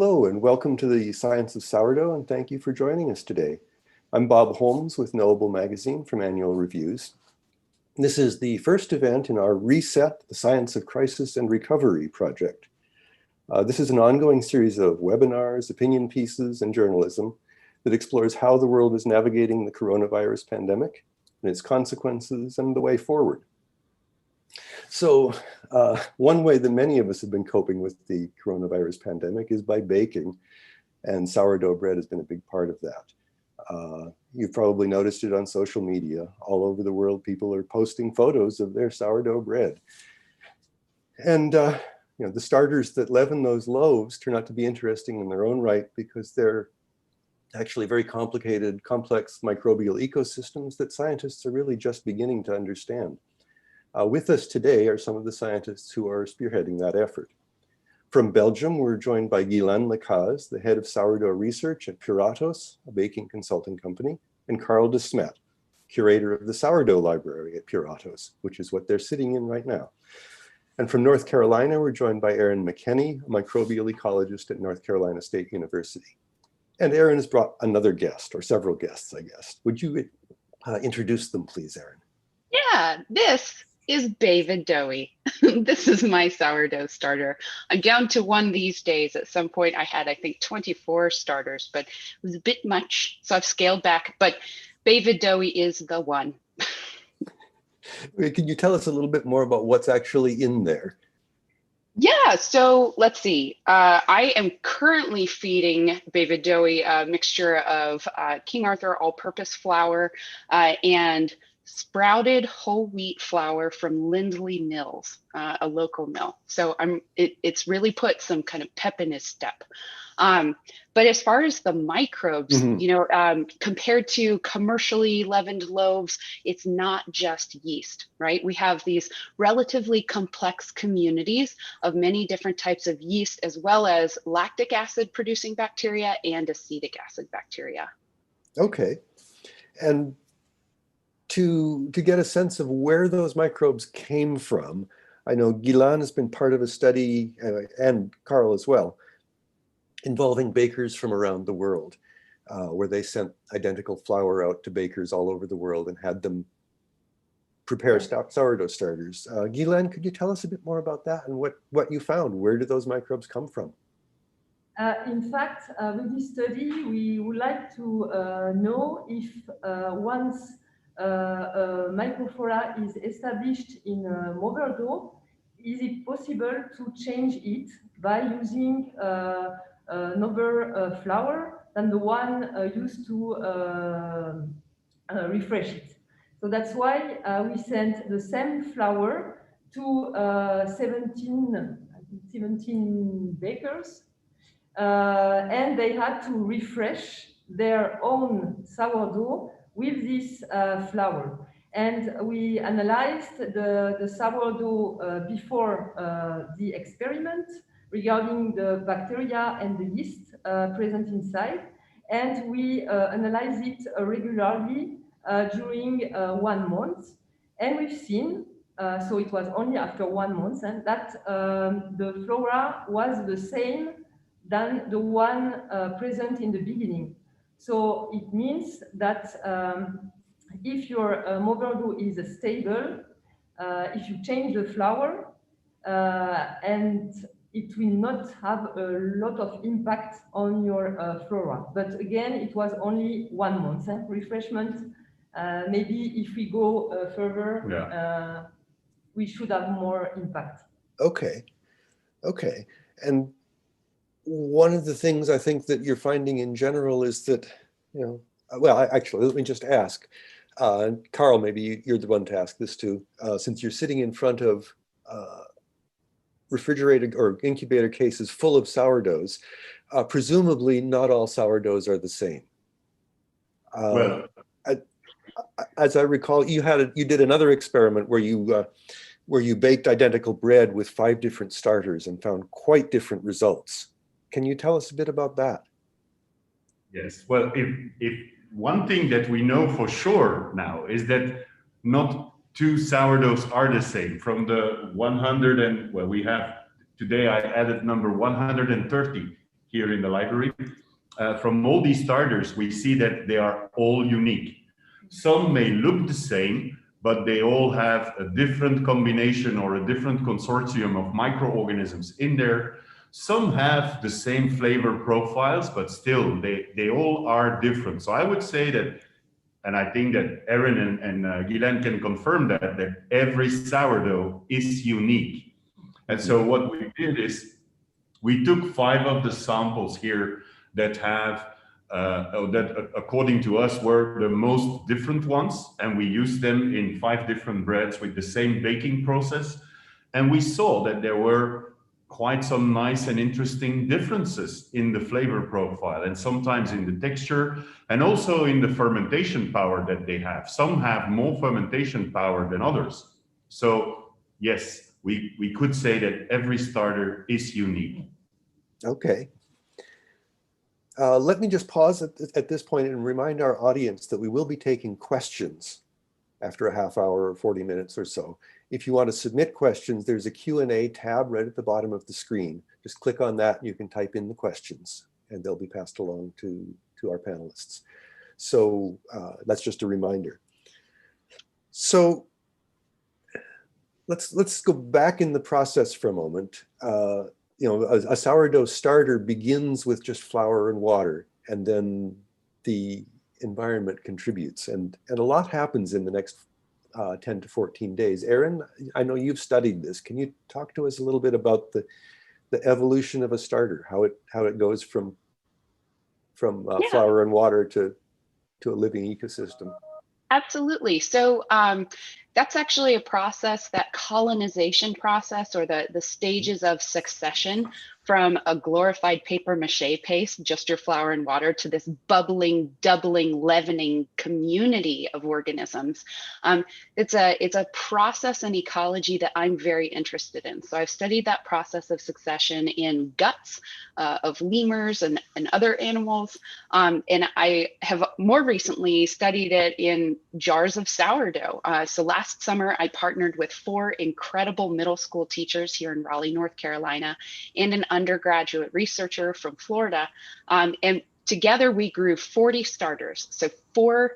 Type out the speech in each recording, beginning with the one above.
Hello and welcome to the Science of Sourdough, and thank you for joining us today. I'm Bob Holmes with Knowable Magazine from Annual Reviews. This is the first event in our Reset, the Science of Crisis and Recovery project. This is an ongoing series of webinars, opinion pieces, and journalism that explores how the world is navigating the coronavirus pandemic and its consequences and the way forward. So one way that many of us have been coping with the coronavirus pandemic is by baking, and sourdough bread has been a big part of that. You've probably noticed it on social media. All over the world, people are posting photos of their sourdough bread. And the starters that leaven those loaves turn out to be interesting in their own right because they're actually very complicated, complex microbial ecosystems that scientists are really just beginning to understand. With us today are some of the scientists who are spearheading that effort. From Belgium, we're joined by Guylaine Lacaze, the head of sourdough research at Puratos, a baking consulting company, and Karl De Smedt, curator of the sourdough library at Puratos, which is what they're sitting in right now. And from North Carolina, we're joined by Erin McKenney, a microbial ecologist at North Carolina State University. And Erin has brought another guest, or several guests, I guess. Would you introduce them, please, Erin? Yeah, this is David Dowie. This is my sourdough starter. I'm down to one these days. At some point I had, I think, 24 starters, but it was a bit much. So I've scaled back, but David Dowie is the one. Can you tell us a little bit more about what's actually in there? Yeah, so let's see. I am currently feeding David Dowie a mixture of King Arthur all-purpose flour and sprouted whole wheat flour from Lindley Mills, a local mill. So it's really put some kind of pep in his step. But as far as the microbes, compared to commercially leavened loaves, it's not just yeast, right? We have these relatively complex communities of many different types of yeast, as well as lactic acid producing bacteria and acetic acid bacteria. Okay. And to get a sense of where those microbes came from, I know Guylaine has been part of a study, and Karl as well, involving bakers from around the world, where they sent identical flour out to bakers all over the world and had them prepare sourdough starters. Guylaine, could you tell us a bit more about that and what you found? Where did those microbes come from? In fact, with this study, we would like to know if once a microflora is established in a mobile dough, is it possible to change it by using another flour than the one used to refresh it? So that's why we sent the same flour to 17 bakers, and they had to refresh their own sourdough with this flour. And we analyzed the sourdough before the experiment regarding the bacteria and the yeast present inside. And we analyzed it regularly during 1 month. And we've seen, so it was only after 1 month, and that the flora was the same than the one present in the beginning. So it means that if your mobile dough is stable, if you change the flour, and it will not have a lot of impact on your flora. But again, it was only 1 month. Refreshment, maybe if we go further, we should have more impact. Okay. And one of the things I think that you're finding in general is that, actually, let me just ask. Karl, maybe you're the one to ask this too, since you're sitting in front of refrigerated or incubator cases full of sourdoughs. Presumably, not all sourdoughs are the same. As I recall, you did another experiment where you baked identical bread with 5 different starters and found quite different results. Can you tell us a bit about that? Yes. Well, if one thing that we know for sure now is that not 2 sourdoughs are the same. From the 100 and, well, we have today I added number 130 here in the library. From all these starters, we see that they are all unique. Some may look the same, but they all have a different combination or a different consortium of microorganisms in there. Some have the same flavor profiles, but still they all are different. So I would say that, and I think that Erin and Guylaine can confirm that every sourdough is unique. And so what we did is we took 5 of the samples here that have that according to us were the most different ones, and we used them in 5 different breads with the same baking process, and we saw that there were quite some nice and interesting differences in the flavor profile, and sometimes in the texture, and also in the fermentation power that they have. Some have more fermentation power than others. So yes, we could say that every starter is unique. Okay. Let me just pause at this point and remind our audience that we will be taking questions after a half hour or 40 minutes or so. If you want to submit questions, there's a Q&A tab right at the bottom of the screen. Just click on that and you can type in the questions and they'll be passed along to our panelists. So that's just a reminder. So let's go back in the process for a moment. You know, a sourdough starter begins with just flour and water, and then the environment contributes, and a lot happens in the next 10 to 14 days. Erin, I know you've studied this. Can you talk to us a little bit about the evolution of a starter, how it goes from flour and water to a living ecosystem? Absolutely. So that's actually a process, that colonization process, or the stages of succession from a glorified paper mache paste, just your flour and water, to this bubbling, doubling, leavening community of organisms. It's a process in ecology that I'm very interested in. So I've studied that process of succession in guts of lemurs and other animals. And I have more recently studied it in jars of sourdough. So last summer, I partnered with 4 incredible middle school teachers here in Raleigh, North Carolina, and an undergraduate researcher from Florida. And together we grew 40 starters. So four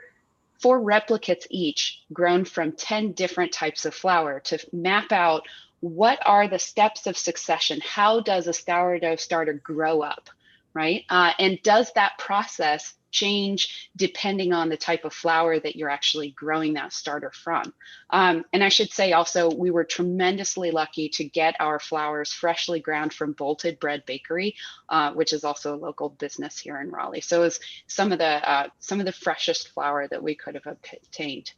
replicates each, grown from 10 different types of flour, to map out what are the steps of succession. How does a sourdough starter grow up, right? And does that process change depending on the type of flour that you're actually growing that starter from? And I should say also, we were tremendously lucky to get our flours freshly ground from Bolted Bread Bakery, which is also a local business here in Raleigh. So it was some of the freshest flour that we could have obtained.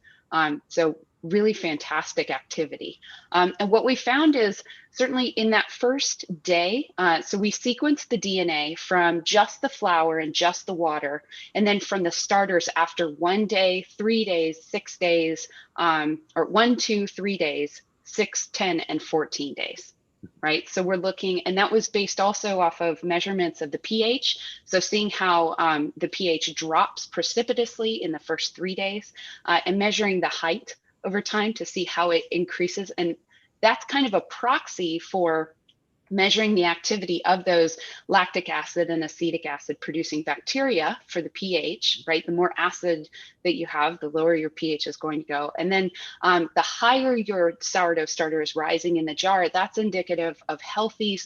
So really fantastic activity. And what we found is, certainly in that first day, so we sequenced the DNA from just the flour and just the water, and then from the starters after 1 day, 3 days, 6 days, or 1, 2, 3 days, 6, 10, and 14 days. Right. So we're looking, and that was based also off of measurements of the pH. So seeing how the pH drops precipitously in the first 3 days, and measuring the height over time to see how it increases. And that's kind of a proxy for measuring the activity of those lactic acid and acetic acid producing bacteria for the pH, right? The more acid that you have, the lower your pH is going to go. And then the higher your sourdough starter is rising in the jar, that's indicative of healthy,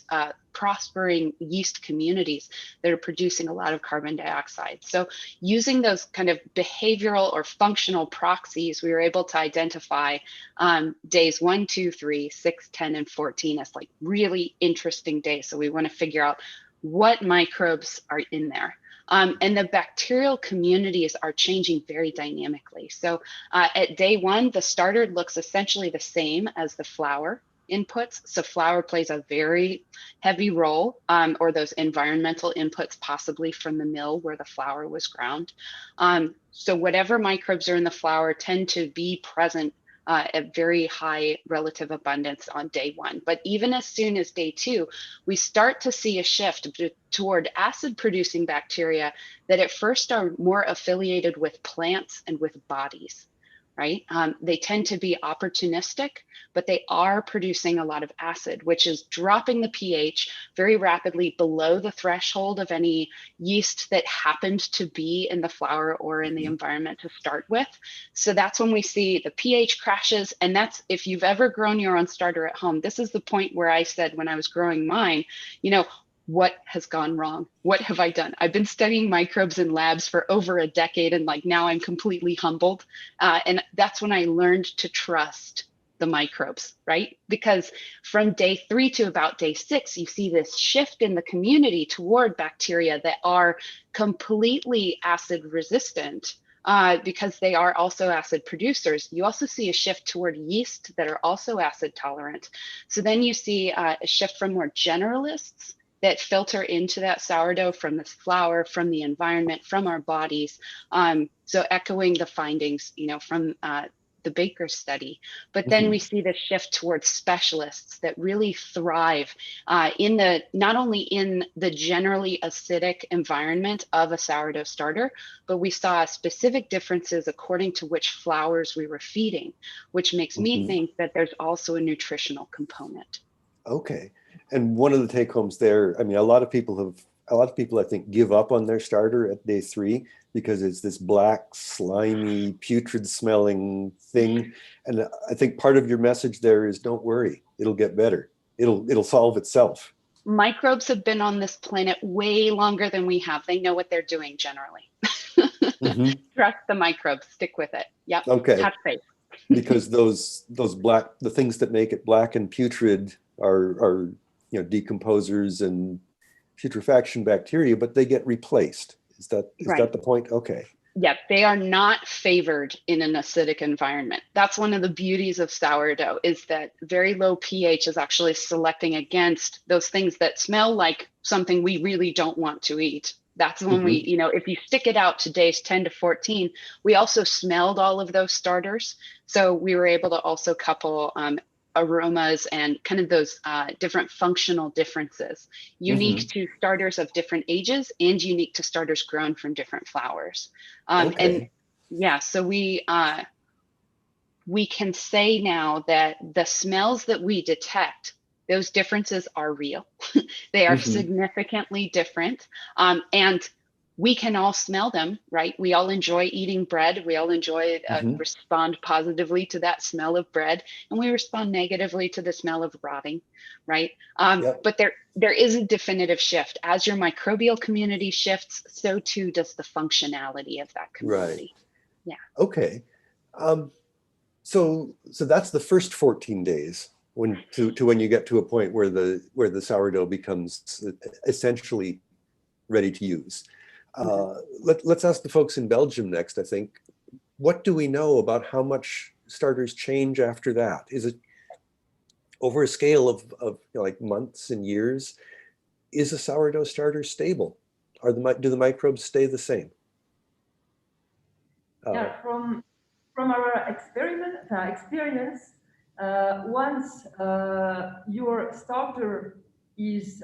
prospering yeast communities that are producing a lot of carbon dioxide. So using those kind of behavioral or functional proxies, we were able to identify days 1, 2, 3, 6, 10, and 14 as like really interesting days. So we want to figure out what microbes are in there. And the bacterial communities are changing very dynamically. So at day 1, the starter looks essentially the same as the flour inputs. So flour plays a very heavy role, or those environmental inputs possibly from the mill where the flour was ground. So whatever microbes are in the flour tend to be present at very high relative abundance on day 1. But even as soon as day 2, we start to see a shift toward acid producing bacteria that at first are more affiliated with plants and with bodies. right? They tend to be opportunistic, but they are producing a lot of acid, which is dropping the pH very rapidly below the threshold of any yeast that happened to be in the flour or in the environment to start with. So that's when we see the pH crashes. And that's, if you've ever grown your own starter at home, this is the point where I said when I was growing mine, you know, what has gone wrong? What have I done? I've been studying microbes in labs for over a decade, and like now I'm completely humbled. And that's when I learned to trust the microbes, right? Because from day 3 to about day 6, you see this shift in the community toward bacteria that are completely acid resistant. Because they are also acid producers. You also see a shift toward yeast that are also acid tolerant. So then you see a shift from more generalists that filter into that sourdough from the flour, from the environment, from our bodies. So echoing the findings, you know, from the Baker study. But then we see the shift towards specialists that really thrive in the, not only in the generally acidic environment of a sourdough starter, but we saw specific differences according to which flours we were feeding, which makes me think that there's also a nutritional component. Okay. And one of the take homes there, I mean, a lot of people I think give up on their starter at day 3 because it's this black, slimy, putrid smelling thing. And I think part of your message there is don't worry, it'll get better. It'll solve itself. Microbes have been on this planet way longer than we have. They know what they're doing generally. Trust the microbes, stick with it. Yep. Okay. Have faith. Because those black, the things that make it black and putrid are you know, decomposers and putrefaction bacteria, but they get replaced. Is that the point? Okay. Yeah, they are not favored in an acidic environment. That's one of the beauties of sourdough, is that very low pH is actually selecting against those things that smell like something we really don't want to eat. That's when we, you know, if you stick it out to days 10 to 14, we also smelled all of those starters. So we were able to also couple aromas and kind of those different functional differences, unique to starters of different ages and unique to starters grown from different flours. And yeah, so we can say now that the smells that we detect, those differences are real. They are significantly different. And we can all smell them, right? We all enjoy eating bread. We all enjoy, respond positively to that smell of bread, and we respond negatively to the smell of rotting, right? But there is a definitive shift. As your microbial community shifts, so too does the functionality of that community. Right. Yeah. Okay. So that's the first 14 days when you get to a point where the sourdough becomes essentially ready to use. Let's ask the folks in Belgium next, I think. What do we know about how much starters change after that? Is it over a scale of you know, like months and years? Is a sourdough starter stable? Do the microbes stay the same? Yeah, from our experience, once your starter is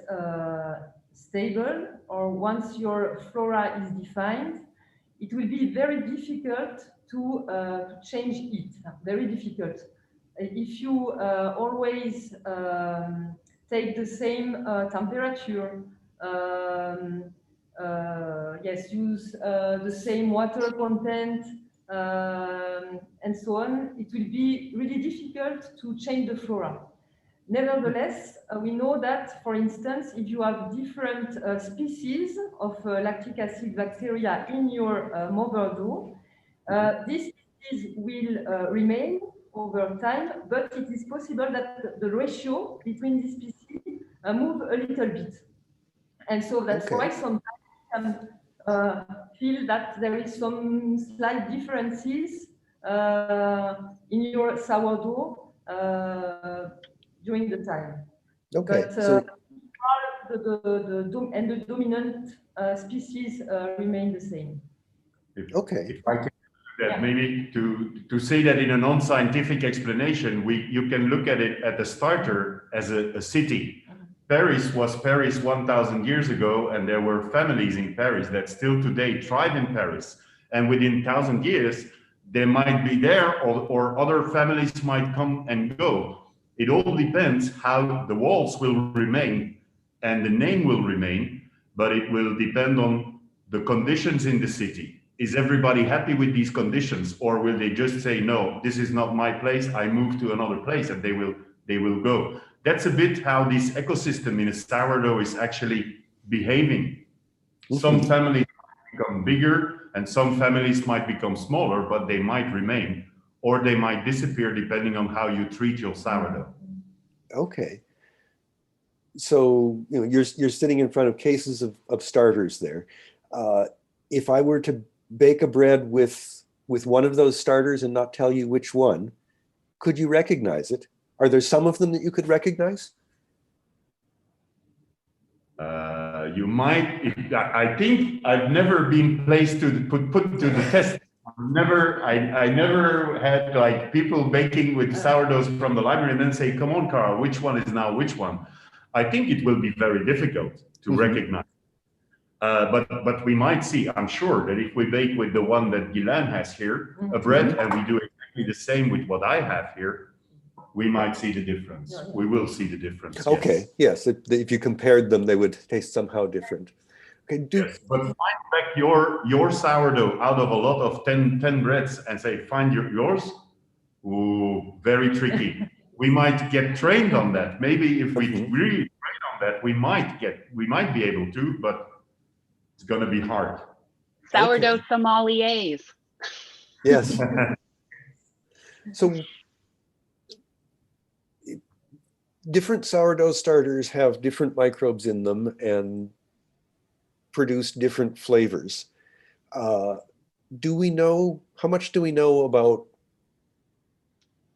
stable, or once your flora is defined, it will be very difficult to change it. Very difficult. If you always take the same temperature, use the same water content, and so on, it will be really difficult to change the flora. Nevertheless, we know that, for instance, if you have different species of lactic acid bacteria in your mother dough, these species will remain over time, but it is possible that the ratio between these species move a little bit. And so that's why sometimes you can feel that there is some slight differences in your sourdough during the time. Okay. But So the dominant species remain the same. okay. If I can do that, maybe to say that in a non-scientific explanation, you can look at it at the starter as a city. Paris was Paris 1,000 years ago, and there were families in Paris that still today thrive in Paris. And within 1,000 years, they might be there, or other families might come and go. It all depends how the walls will remain and the name will remain, but it will depend on the conditions in the city. Is everybody happy with these conditions, or will they just say, no, this is not my place, I move to another place, and they will go? That's a bit how this ecosystem in a sourdough is actually behaving. Some families become bigger and some families might become smaller, but they might remain, or they might disappear depending on how you treat your sourdough. Okay. So, you know, you're sitting in front of cases of starters there. If I were to bake a bread with one of those starters and not tell you which one, could you recognize it? Are there some of them that you could recognize? You might. I think I've never been placed to put to the test. I never had like people baking with sourdoughs from the library and then say, "Come on, Karl, which one is now which one?" I think it will be very difficult to recognize. But we might see. I'm sure that if we bake with the one that Guylaine has here, a bread, and we do exactly the same with what I have here, we might see the difference. We will see the difference. Okay, yes. If you compared them, they would taste somehow different. Okay, yes, but find back your sourdough out of a lot of 10 breads and say, find yours. Ooh, very tricky. We might get trained on that. Maybe if we really train on that, we might be able to, but it's going to be hard. Sourdough sommeliers. Yes. So different sourdough starters have different microbes in them and produce different flavors. Do we know, how much do we know about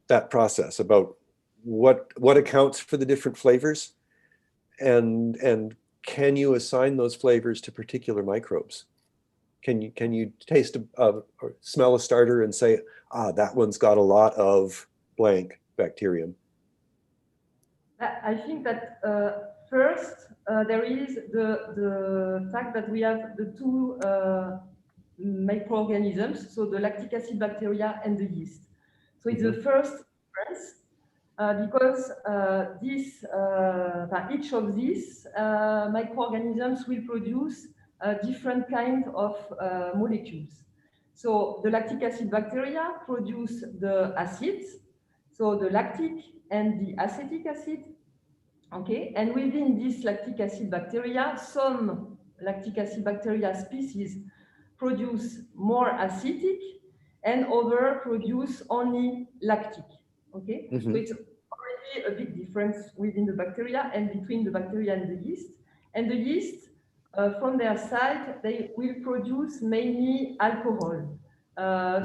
that process, about what accounts for the different flavors? And can you assign those flavors to particular microbes? Can you taste or smell a starter and say, that one's got a lot of blank bacterium? I think that first there is the fact that we have the two microorganisms, so the lactic acid bacteria and the yeast. So it's the first difference because each of these microorganisms will produce different kinds of molecules. So the lactic acid bacteria produce the acids, so the lactic and the acetic acid. Okay, and within this lactic acid bacteria, some lactic acid bacteria species produce more acetic and other produce only lactic. Okay, so it's already a big difference within the bacteria and between the bacteria and the yeast. And the yeast, from their side, they will produce mainly alcohol,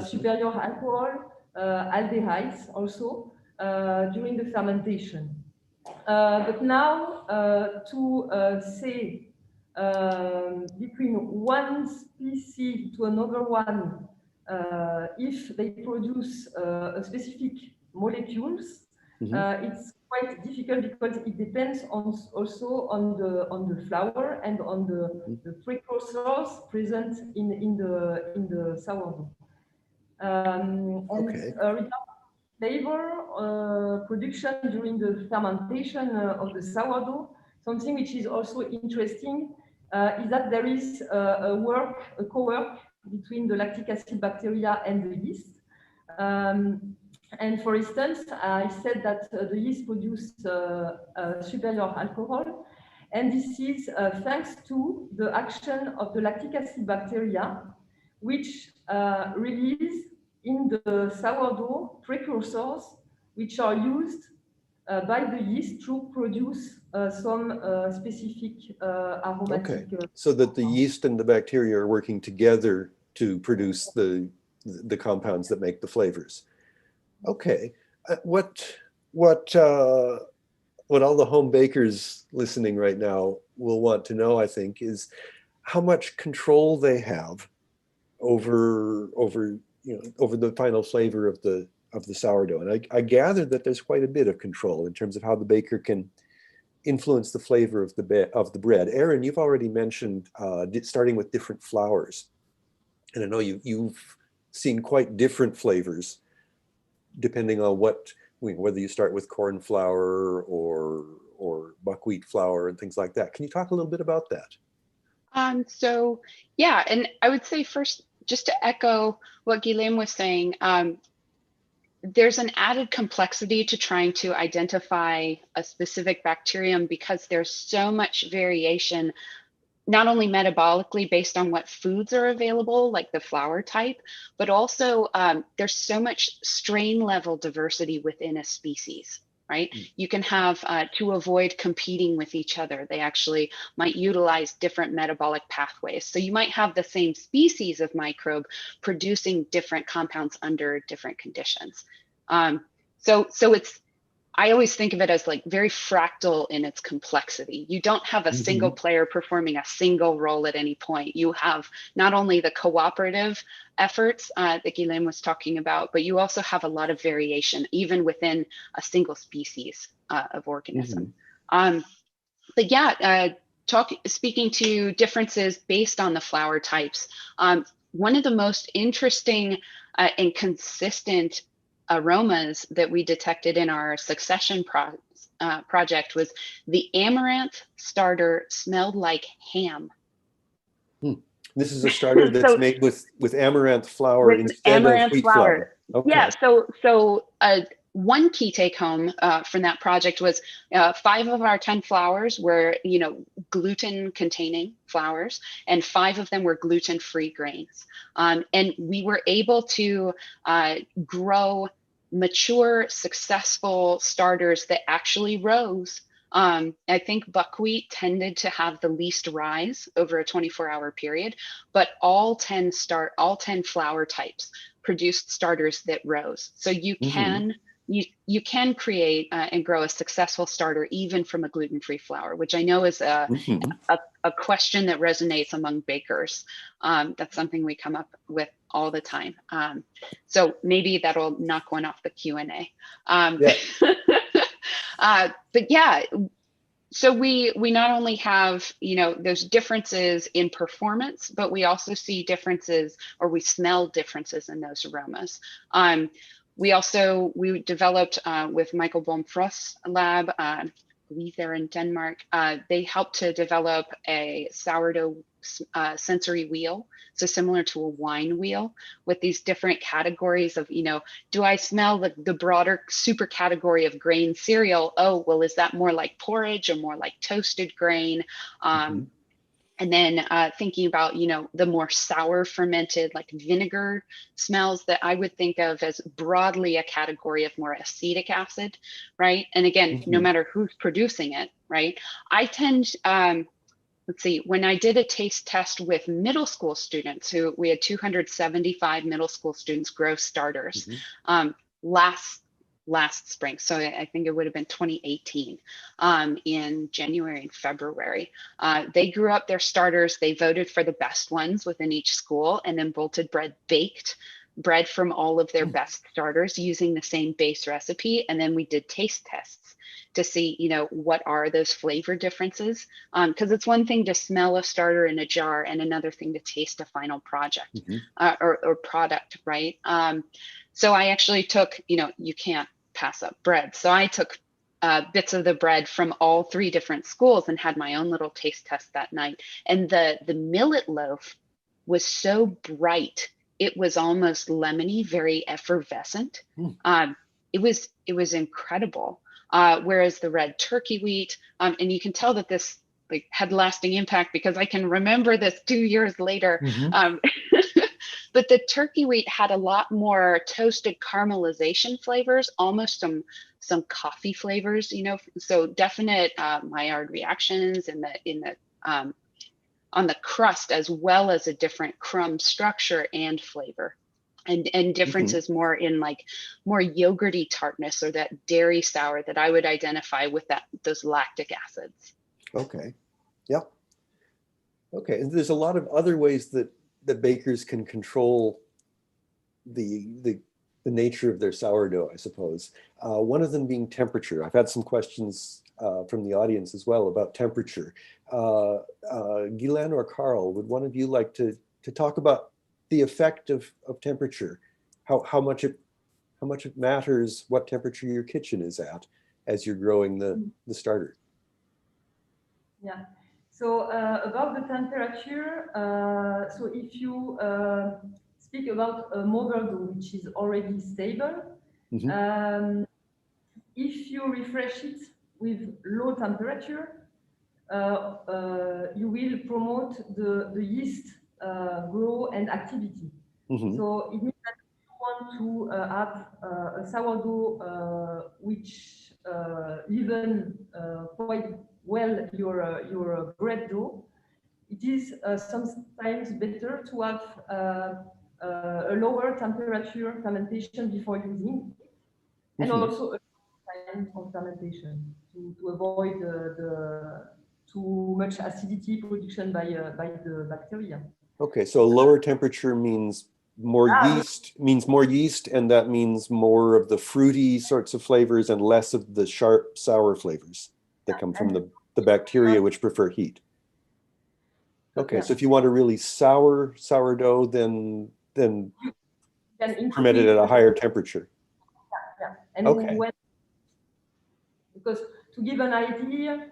superior alcohol, aldehydes also during the fermentation. But now to say between one species to another one, if they produce a specific molecules, it's quite difficult because it depends also on the flour and on the precursors present in the sourdough. Regarding flavor production during the fermentation of the sourdough, something which is also interesting is that there is a co-work between the lactic acid bacteria and the yeast. And for instance, I said that the yeast produce superior alcohol, and this is thanks to the action of the lactic acid bacteria, which release in the sourdough precursors, which are used by the yeast to produce some specific aromatic. Okay, so that the yeast and the bacteria are working together to produce the compounds that make the flavors. Okay, what all the home bakers listening right now will want to know, I think, is how much control they have over the final flavor of the sourdough. And I gather that there's quite a bit of control in terms of how the baker can influence the flavor of the bread. Erin, you've already mentioned starting with different flours. And I know you've seen quite different flavors depending on whether you start with corn flour or buckwheat flour and things like that. Can you talk a little bit about that? So yeah, and I would say first, just to echo what Guylaine was saying, there's an added complexity to trying to identify a specific bacterium because there's so much variation, not only metabolically based on what foods are available, like the flour type, but also there's so much strain level diversity within a species, right? You can have, to avoid competing with each other, they actually might utilize different metabolic pathways. So you might have the same species of microbe producing different compounds under different conditions. So it's, I always think of it as like very fractal in its complexity. You don't have a single player performing a single role at any point. You have not only the cooperative efforts that Guylaine was talking about, but you also have a lot of variation even within a single species of organism. But yeah, speaking to differences based on the flour types, one of the most interesting and consistent aromas that we detected in our succession project was the amaranth starter smelled like ham. This is a starter that's made with amaranth flour instead of wheat flour. Okay. Yeah, so one key take home from that project was 5 of our 10 flours were, gluten containing flours, and 5 of them were gluten-free grains. And we were able to grow mature, successful starters that actually rose. I think buckwheat tended to have the least rise over a 24-hour period, but all 10 flour types produced starters that rose. So you can you can create and grow a successful starter even from a gluten-free flour, which I know is a question that resonates among bakers. That's something we come up with all the time. So maybe that'll knock one off the Q&A. But yeah, so we not only have, those differences in performance, but we also see differences, or we smell differences in those aromas. We developed with Michael Blomfrost's lab, I believe they're in Denmark. They helped to develop a sourdough sensory wheel, so similar to a wine wheel, with these different categories of, do I smell the broader super category of grain cereal? Oh, well, is that more like porridge or more like toasted grain? And then thinking about, the more sour fermented, like vinegar smells that I would think of as broadly a category of more acetic acid, right? And again, no matter who's producing it, right? I tend, let's see, when I did a taste test with middle school students, we had 275 middle school students grow starters last spring. So I think it would have been 2018 in January and February. They grew up their starters. They voted for the best ones within each school, and then Bolted Bread baked bread from all of their best starters using the same base recipe. And then we did taste tests to see, what are those flavor differences? Because it's one thing to smell a starter in a jar and another thing to taste a final project or product, right? So I actually took, you can't pass up bread. So I took bits of the bread from all 3 different schools and had my own little taste test that night. And the millet loaf was so bright, it was almost lemony, very effervescent. It was incredible. Whereas the red turkey wheat, and you can tell that this had lasting impact because I can remember this 2 years later. But the turkey wheat had a lot more toasted caramelization flavors, almost some coffee flavors, so definite Maillard reactions on the crust, as well as a different crumb structure and flavor. And differences more in more yogurty tartness or that dairy sour that I would identify with those lactic acids. Okay. Yeah. Okay. And there's a lot of other ways that bakers can control the nature of their sourdough, I suppose. One of them being temperature. I've had some questions from the audience as well about temperature. Guylaine or Karl, would one of you like to talk about the effect of temperature, how much it matters what temperature your kitchen is at as you're growing the starter. Yeah. So about the temperature, so if you speak about a mother dough which is already stable, if you refresh it with low temperature, you will promote the yeast grow and activity. So it means that if you want to have a sourdough which even quite well your bread dough, it is sometimes better to have a lower temperature fermentation before using it, and also a time of fermentation to avoid the too much acidity production by the bacteria. Okay, so a lower temperature means more yeast, and that means more of the fruity sorts of flavors and less of the sharp, sour flavors that come from the bacteria which prefer heat. Okay, so if you want a really sour sourdough, then ferment it at a higher temperature. Yeah. And okay. Because to give an idea,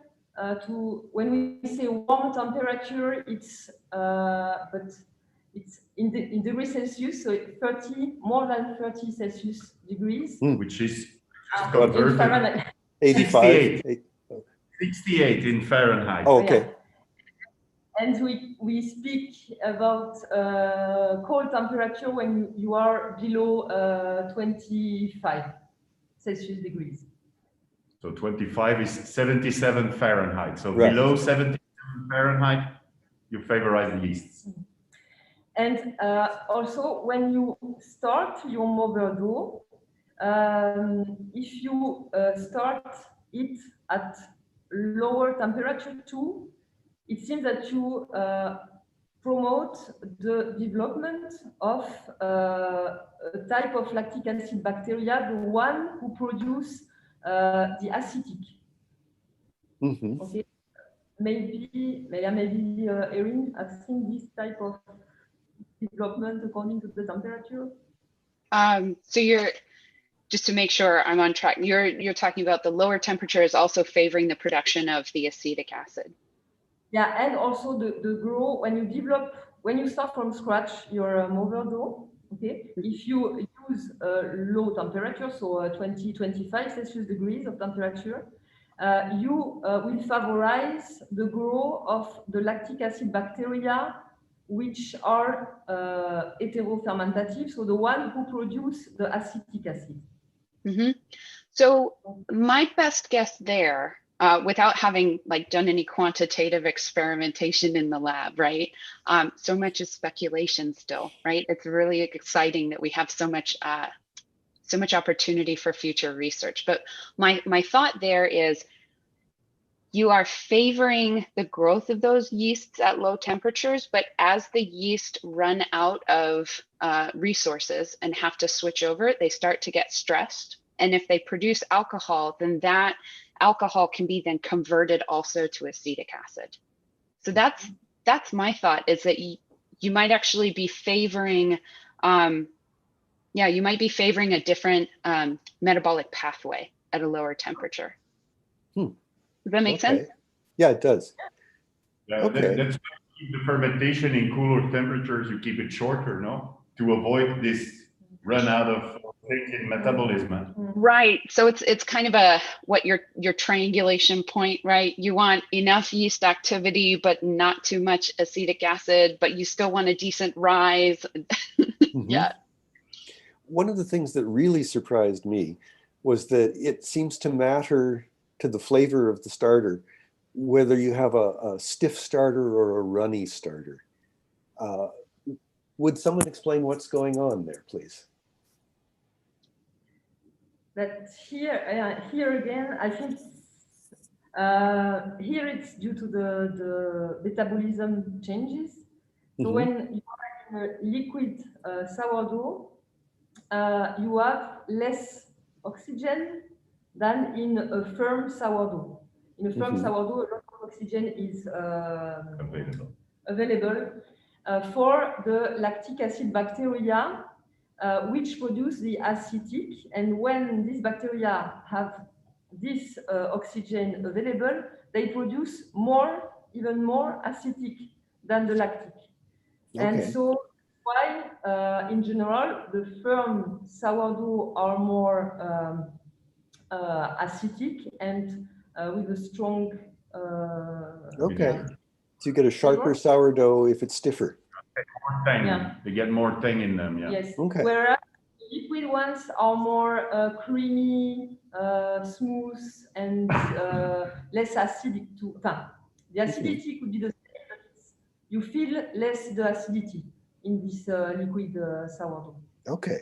when we say warm temperature, it's but it's in degrees Celsius, so more than 30 Celsius degrees, which is converted Fahrenheit. 85. 68 in Fahrenheit. Oh, okay. Yeah. And we speak about cold temperature when you are below 25 Celsius degrees. So 25 is 77 Fahrenheit. So right. Below 77 Fahrenheit, you favorize the yeasts. And also, when you start your mother dough, if you start it at lower temperature too, it seems that you promote the development of a type of lactic acid bacteria, the one who produce the acetic. Okay, maybe Erin, I've seen this type of development according to the temperature. So you're, just to make sure I'm on track, you're talking about the lower temperature is also favoring the production of the acetic acid. Yeah, and also the grow, when you start from scratch your mother dough, okay, if you use low temperature, so 20-25 Celsius degrees of temperature, you will favorize the growth of the lactic acid bacteria, which are heterofermentative, so the one who produce the acetic acid. So my best guess there, without having done any quantitative experimentation in the lab, right? So much is speculation still, right? It's really exciting that we have so much opportunity for future research. But my thought there is, you are favoring the growth of those yeasts at low temperatures, but as the yeast run out of resources and have to switch over, they start to get stressed. And if they produce alcohol, then that alcohol can be then converted also to acetic acid. So that's my thought, is that you might actually be favoring, you might be favoring a different metabolic pathway at a lower temperature. Does that make sense? Yeah, it does. Yeah, that's why you keep the fermentation in cooler temperatures. You keep it shorter, no? To avoid this run out of in metabolism. Right. So it's kind of your triangulation point, right? You want enough yeast activity, but not too much acetic acid, but you still want a decent rise. Yeah. One of the things that really surprised me was that it seems to matter to the flavor of the starter whether you have a stiff starter or a runny starter. Would someone explain what's going on there, please? But here again, I think here it's due to the metabolism changes. So when you are in a liquid sourdough, you have less oxygen than in a firm sourdough. In a firm sourdough, a lot of oxygen is available. for the lactic acid bacteria, which produce the acetic. And when these bacteria have this oxygen available, they produce more, even more acetic than the lactic. Okay. And so why, in general, the firm sourdough are more acetic and with a strong. Okay. So you get a sharper sourdough if it's stiffer. More tang. Yeah. They get more tang in them. Yeah. Yes. Okay. Whereas liquid ones are more creamy, smooth, and less acidic too. The acidity could be the same, but you feel less the acidity in this liquid sourdough. Okay.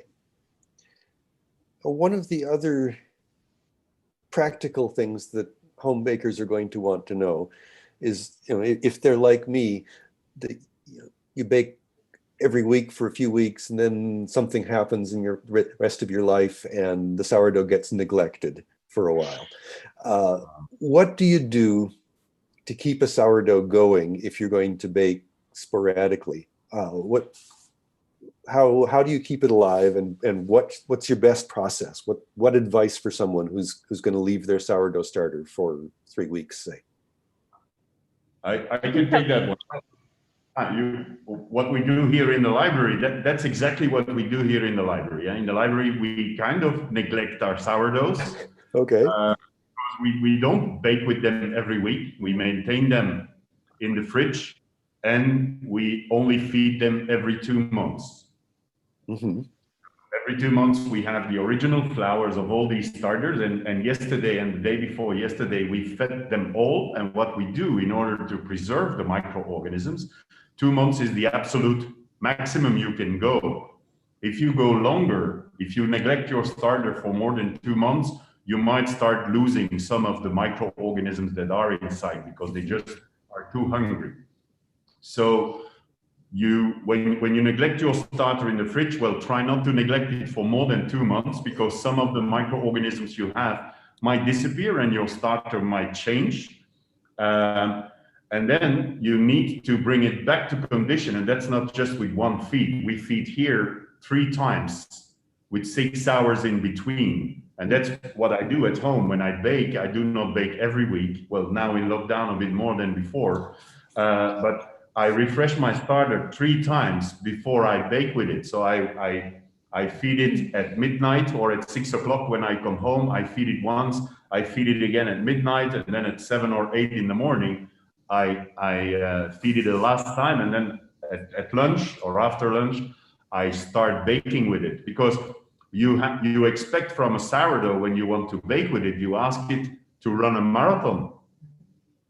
One of the other practical things that home bakers are going to want to know is, if they're like me, you bake every week for a few weeks and then something happens in your rest of your life and the sourdough gets neglected for a while. What do you do to keep a sourdough going if you're going to bake sporadically? How do you keep it alive, and what's your best process? What advice for someone who's going to leave their sourdough starter for 3 weeks, say? I can take that one. What we do here in the library, that's exactly what we do here in the library. In the library, we kind of neglect our sourdoughs. Okay. We don't bake with them every week. We maintain them in the fridge, and we only feed them every 2 months. Mm-hmm. Every 2 months, we have the original flours of all these starters, and yesterday and the day before yesterday, we fed them all. And what we do in order to preserve the microorganisms, 2 months is the absolute maximum you can go. If you go longer, if you neglect your starter for more than 2 months, you might start losing some of the microorganisms that are inside because they just are too hungry. So when you neglect your starter in the fridge, well, try not to neglect it for more than 2 months, because some of the microorganisms you have might disappear and your starter might change. And then you need to bring it back to condition. And that's not just with one feed. We feed here 3 times with 6 hours in between. And that's what I do at home when I bake. I do not bake every week. Well, now in lockdown a bit more than before. But I refresh my starter 3 times before I bake with it. So I feed it at midnight or at 6 o'clock when I come home. I feed it once. I feed it again at midnight, and then at 7 or 8 in the morning, I feed it the last time. And then at lunch or after lunch, I start baking with it, because you expect from a sourdough, when you want to bake with it, you ask it to run a marathon,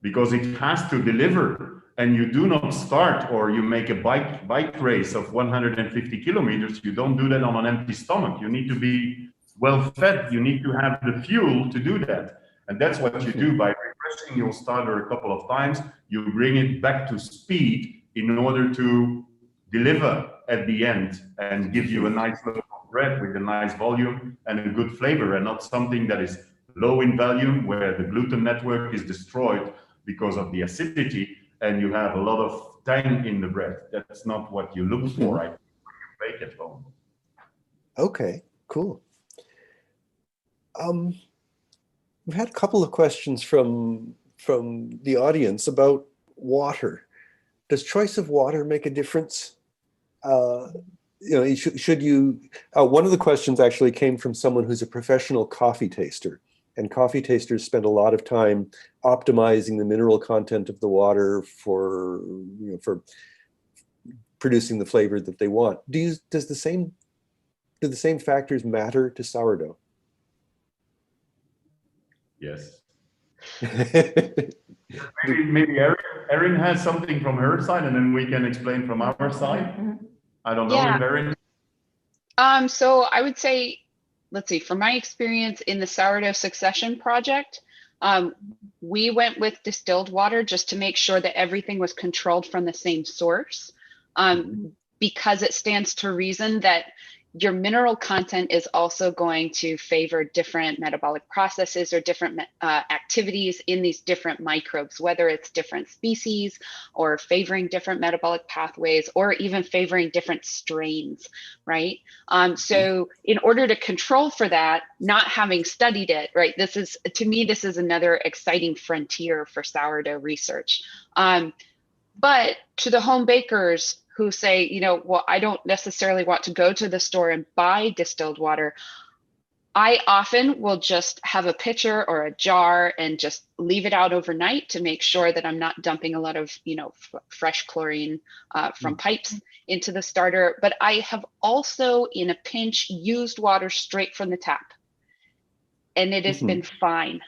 because it has to deliver. And you do not start, or you make a bike race of 150 kilometers. You don't do that on an empty stomach. You need to be well fed. You need to have the fuel to do that. And that's what you do by refreshing your starter a couple of times. You bring it back to speed in order to deliver at the end and give you a nice loaf of bread with a nice volume and a good flavor, and not something that is low in volume, where the gluten network is destroyed because of the acidity, and you have a lot of tang in the bread. That's not what you look for, when you bake at home. Okay, cool. We've had a couple of questions from the audience about water. Does choice of water make a difference? Should you? One of the questions actually came from someone who's a professional coffee taster. And coffee tasters spend a lot of time optimizing the mineral content of the water for producing the flavor that they want. Do the same factors matter to sourdough? Yes. maybe Erin has something from her side, and then we can explain from our side. I don't know if Erin. So I would say, let's see, from my experience in the sourdough succession project, we went with distilled water just to make sure that everything was controlled from the same source, because it stands to reason that your mineral content is also going to favor different metabolic processes or different activities in these different microbes, whether it's different species or favoring different metabolic pathways or even favoring different strains, right? So in order to control for that, not having studied it, right, this is, to me, this is another exciting frontier for sourdough research. But to the home bakers who say, you know, well, I don't necessarily want to go to the store and buy distilled water, I often will just have a pitcher or a jar and just leave it out overnight to make sure that I'm not dumping a lot of, you know, fresh chlorine from pipes into the starter. But I have also, in a pinch, used water straight from the tap, and it has been fine.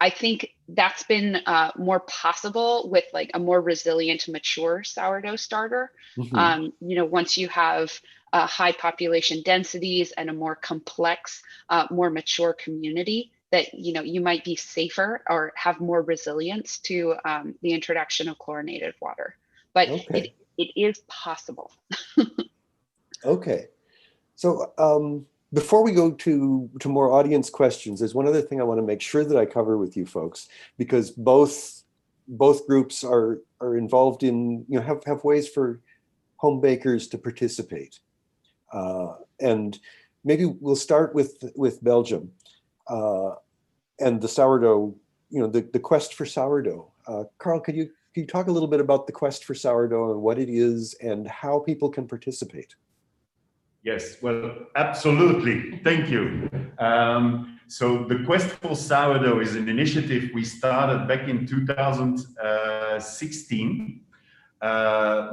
I think that's been more possible with like a more resilient, mature sourdough starter. You know, once you have high population densities and a more complex, more mature community, that, you know, you might be safer or have more resilience to the introduction of chlorinated water. But it is possible. Okay. So before we go to more audience questions, there's one other thing I want to make sure that I cover with you folks, because both groups are involved in, you know, have ways for home bakers to participate. And maybe we'll start with Belgium and the sourdough, you know, the quest for sourdough. Karl, can you talk a little bit about the quest for sourdough and what it is and how people can participate? Yes, well, absolutely. Thank you. So the Quest for Sourdough is an initiative we started back in 2016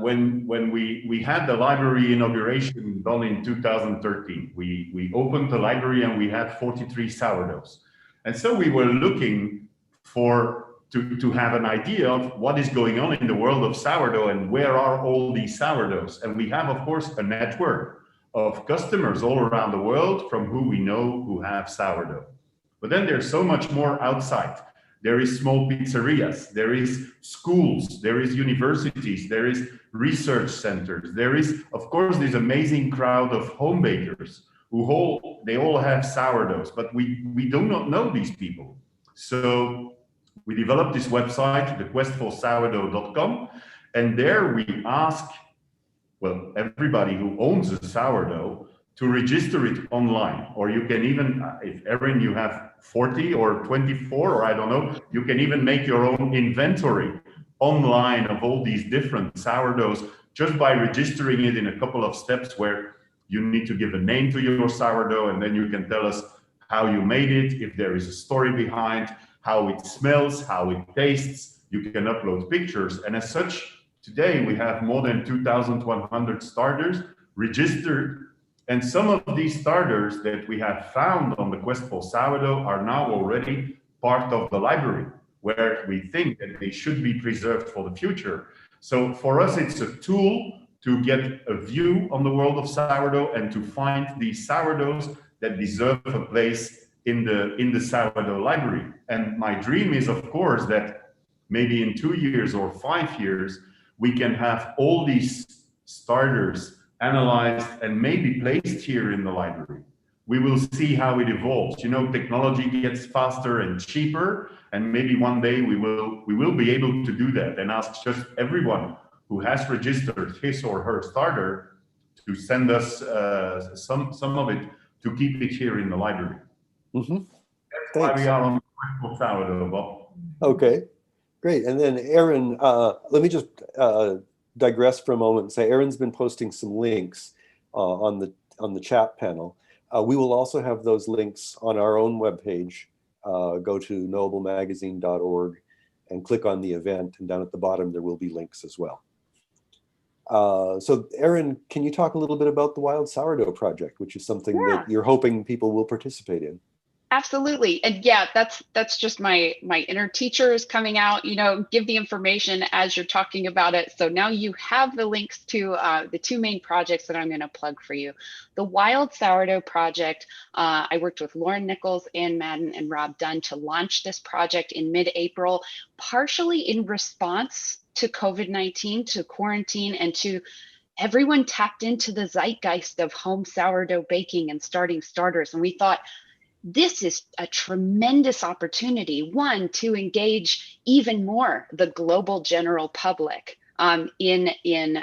when we had the library inauguration done in 2013. We opened the library and we had 43 sourdoughs. And so we were looking to have an idea of what is going on in the world of sourdough and where are all these sourdoughs. And we have, of course, a network of customers all around the world from who we know who have sourdough. But then there's so much more outside. There is small pizzerias, there is schools, there is universities, there is research centers. There is, of course, this amazing crowd of home bakers they all have sourdoughs, but we do not know these people. So we developed this website, thequestforsourdough.com, and there we ask, well, everybody who owns a sourdough to register it online. Or you can even, if Erin, you have 40 or 24, or I don't know, you can even make your own inventory online of all these different sourdoughs just by registering it in a couple of steps where you need to give a name to your sourdough, and then you can tell us how you made it, if there is a story behind, how it smells, how it tastes. You can upload pictures. And as such, today, we have more than 2,100 starters registered, and some of these starters that we have found on the Quest for Sourdough are now already part of the library, where we think that they should be preserved for the future. So for us, it's a tool to get a view on the world of sourdough and to find these sourdoughs that deserve a place in the sourdough library. And my dream is, of course, that maybe in 2 years or 5 years, we can have all these starters analyzed and maybe placed here in the library. We will see how it evolves. You know, technology gets faster and cheaper, and maybe one day we will be able to do that and ask just everyone who has registered his or her starter to send us some of it to keep it here in the library. That's why we are on the Quest for Sourdough, Bob. Okay. Great. And then Erin, let me just digress for a moment and say Erin's been posting some links on the chat panel. We will also have those links on our own webpage. Go to knowablemagazine.org and click on the event, and down at the bottom there will be links as well. So Erin, can you talk a little bit about the Wild Sourdough Project, which is something that you're hoping people will participate in? Absolutely. And yeah, that's just my inner teacher is coming out, you know, give the information as you're talking about it. So now you have the links to the two main projects that I'm going to plug for you. The Wild Sourdough Project, I worked with Lauren Nichols, Ann Madden, and Rob Dunn to launch this project in mid-April, partially in response to COVID-19, to quarantine, and to everyone tapped into the zeitgeist of home sourdough baking and starting starters. And we thought, this is a tremendous opportunity, one, to engage even more the global general public in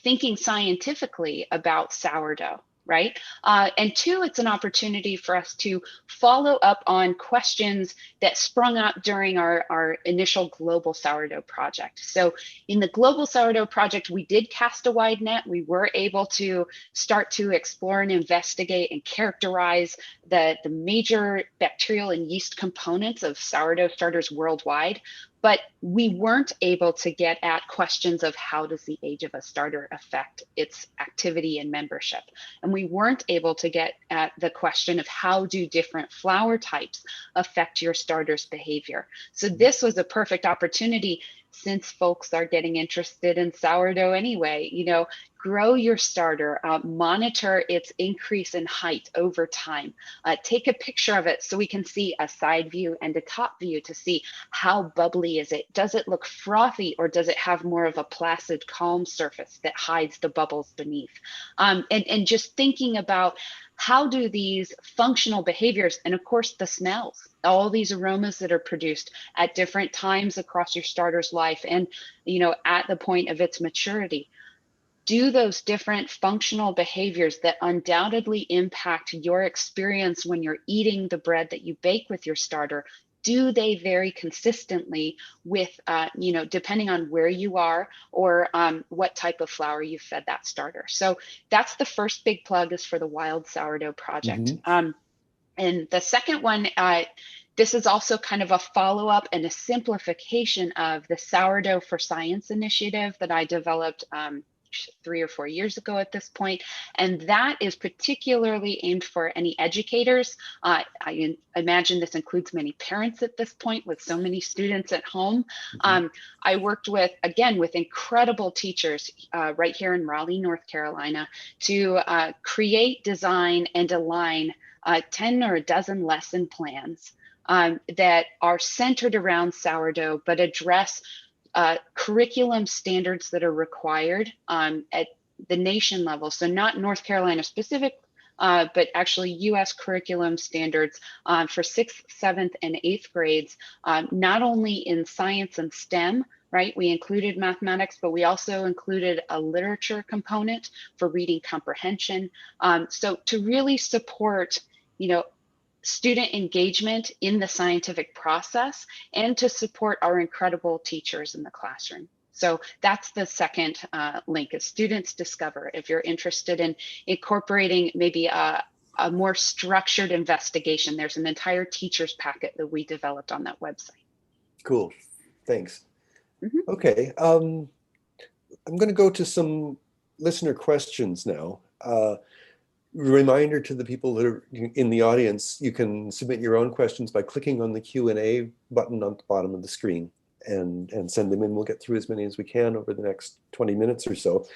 thinking scientifically about sourdough, right? And two, it's an opportunity for us to follow up on questions that sprung up during our initial global sourdough project. So in the global sourdough project, we did cast a wide net. We were able to start to explore and investigate and characterize the major bacterial and yeast components of sourdough starters worldwide. But we weren't able to get at questions of how does the age of a starter affect its activity and membership. And we weren't able to get at the question of how do different flour types affect your starter's behavior. So this was a perfect opportunity, since folks are getting interested in sourdough anyway, grow your starter, monitor its increase in height over time, take a picture of it so we can see a side view and a top view to see how bubbly is it. Does it look frothy, or does it have more of a placid, calm surface that hides the bubbles beneath? And just thinking about how do these functional behaviors, and of course the smells, all these aromas that are produced at different times across your starter's life and at the point of its maturity, do those different functional behaviors that undoubtedly impact your experience when you're eating the bread that you bake with your starter, do they vary consistently with, depending on where you are or what type of flour you fed that starter? So that's the first big plug, is for the Wild Sourdough Project. And the second one, this is also kind of a follow-up and a simplification of the Sourdough for Science initiative that I developed 3 or 4 years ago at this point. And that is particularly aimed for any educators. I imagine this includes many parents at this point with so many students at home. I worked with incredible teachers right here in Raleigh, North Carolina, to create, design, and align 10 or a dozen lesson plans that are centered around sourdough, but address curriculum standards that are required at the nation level. So not North Carolina specific, but actually US curriculum standards for 6th, 7th, and 8th grades, not only in science and STEM, right? We included mathematics, but we also included a literature component for reading comprehension. So to really support, student engagement in the scientific process, and to support our incredible teachers in the classroom. So that's the second link, is Students Discover. If you're interested in incorporating maybe a more structured investigation, there's an entire teacher's packet that we developed on that website. Cool, thanks. Okay, I'm going to go to some listener questions now. Reminder to the people that are in the audience, you can submit your own questions by clicking on the Q&A button on the bottom of the screen and send them in. We'll get through as many as we can over the next 20 minutes or so.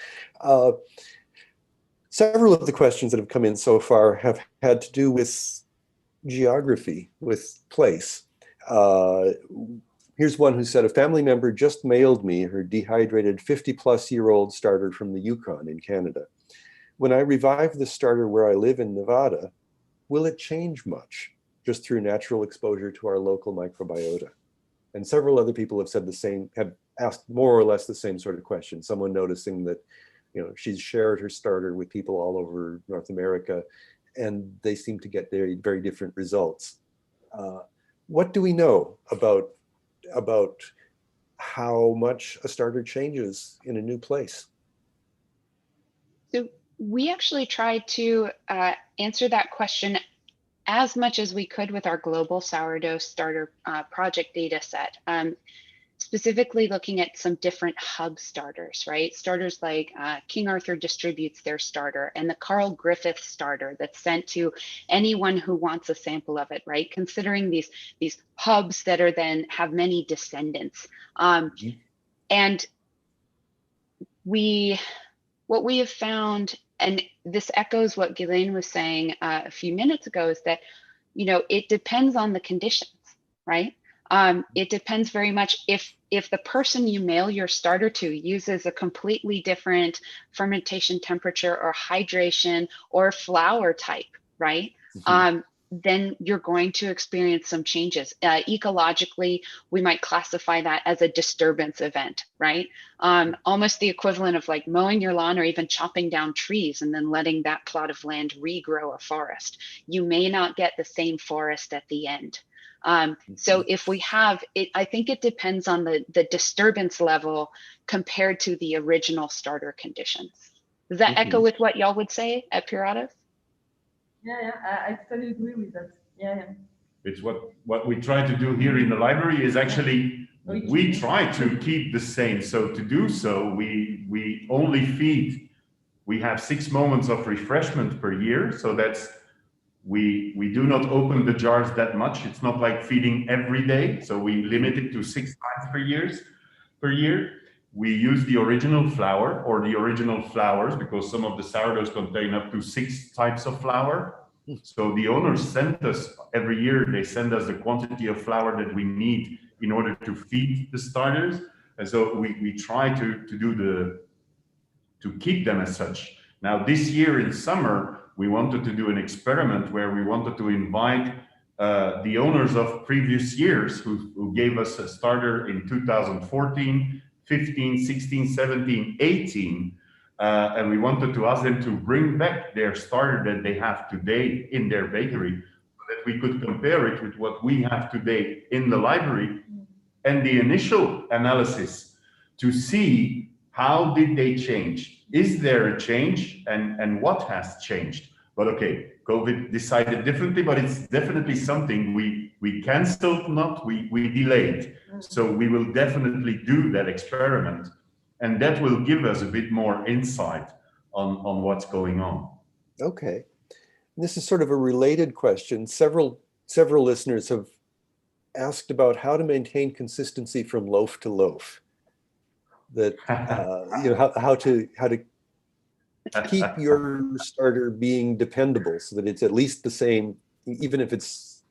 Several of the questions that have come in so far have had to do with geography, with place. Here's one who said, a family member just mailed me her dehydrated 50-plus-year-old starter from the Yukon in Canada. When I revive the starter where I live in Nevada, will it change much just through natural exposure to our local microbiota? And several other people have said the same, have asked more or less the same sort of question. Someone noticing that, she's shared her starter with people all over North America, and they seem to get very, very different results. What do we know about how much a starter changes in a new place? So we actually tried to answer that question as much as we could with our global sourdough starter project data set, specifically looking at some different hub starters, right? Starters like King Arthur distributes their starter, and the Carl Griffith starter that's sent to anyone who wants a sample of it, right? Considering these hubs that are then have many descendants. And what we have found, and this echoes what Guylaine was saying a few minutes ago, is that, it depends on the conditions, right? It depends very much if if the person you mail your starter to uses a completely different fermentation temperature or hydration or flour type, right? Then you're going to experience some changes. Ecologically, we might classify that as a disturbance event, right? Almost the equivalent of like mowing your lawn or even chopping down trees and then letting that plot of land regrow a forest. You may not get the same forest at the end. So if we have it, I think it depends on the disturbance level compared to the original starter conditions. Does that echo with what y'all would say at Puratos? Yeah, I totally agree with that. Yeah. It's what we try to do here in the library is actually, we try to keep the same. So to do so, we only feed, we have 6 moments of refreshment per year. So that's, we do not open the jars that much. It's not like feeding every day. So we limit it to 6 times per year. We use the original flour or the original flours because some of the sourdoughs contain up to 6 types of flour. So the owners send us every year, they send us the quantity of flour that we need in order to feed the starters. And so we try to keep them as such. Now this year in summer, we wanted to do an experiment where we wanted to invite the owners of previous years who gave us a starter in 2014, 15, 16, 17, 18. And we wanted to ask them to bring back their starter that they have today in their bakery so that we could compare it with what we have today in the library and the initial analysis to see how did they change? Is there a change and what has changed? But okay, COVID decided differently, but it's definitely something we canceled, not we delayed. So we will definitely do that experiment, and that will give us a bit more insight on what's going on. Okay. This is sort of a related question. Several listeners have asked about how to maintain consistency from loaf to loaf. That how to keep your starter being dependable so that it's at least the same, even if it's,